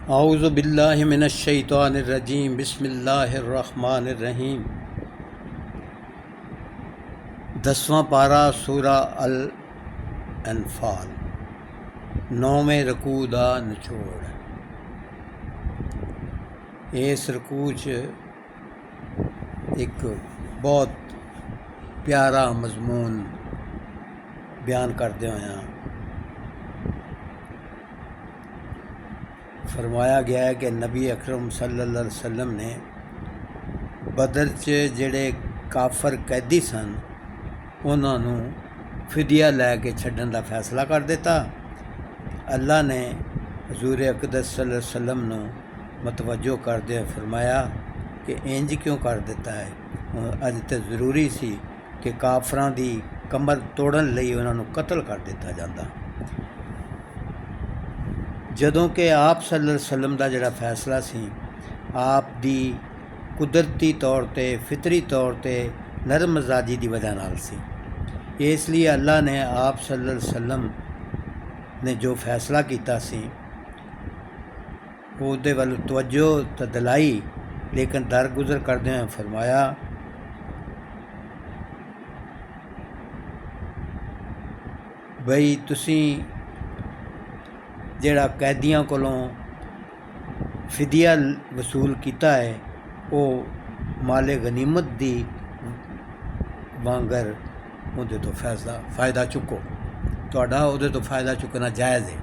आऊज़ु बिल्लाहि मिनश शैतानिर रजीम बिस्मिल्लाहिर रहमानिर रहीम। 10वां पारा सूरा अल अनफाल 9वें रकू दा निचोड़। इस रकू च एक बहुत प्यारा मजमून बयान करदे होया फरमाया गया है कि नबी अकरम सल्लल्लाहु अलैहि वसल्लम ने बदर च जिहड़े काफर कैदी सन उन्होंने फिदिया लैके छड्डण दा फैसला कर दिता। अल्लाह ने हजूर अक़दस सल्लल्लाहु अलैहि वसल्लम नूं मतवज्जो करदे होए फरमाया कि इंज क्यों कर दिता है। अज तो ज़रूरी सी कि काफरां दी कमर तोड़न लई उन्होंने कतल कर दिता जाता। जदों कि आप सल्लल्लाहु अलैहि वसल्लम दा जिहड़ा फैसला सी आप दी कुदरती तौर पर फितरी तौर पर नरम मजाजी की वजह नाल सी। इसलिए अल्लाह ने आप सल्लल्लाहु अलैहि वसल्लम ने जो फैसला किया सी उसदे वल तवज्जो तो दिलाई, लेकिन दरगुजर करदे हुए फरमाया बई तुसीं जिहड़ा कैदियां कोलों फिदिया वसूल किया है वो माले गनीमत दी वांगर उहदे तो फ़ायदा चुको, तुहाडा उहदे तो फ़ायदा चुकना जायज़ है।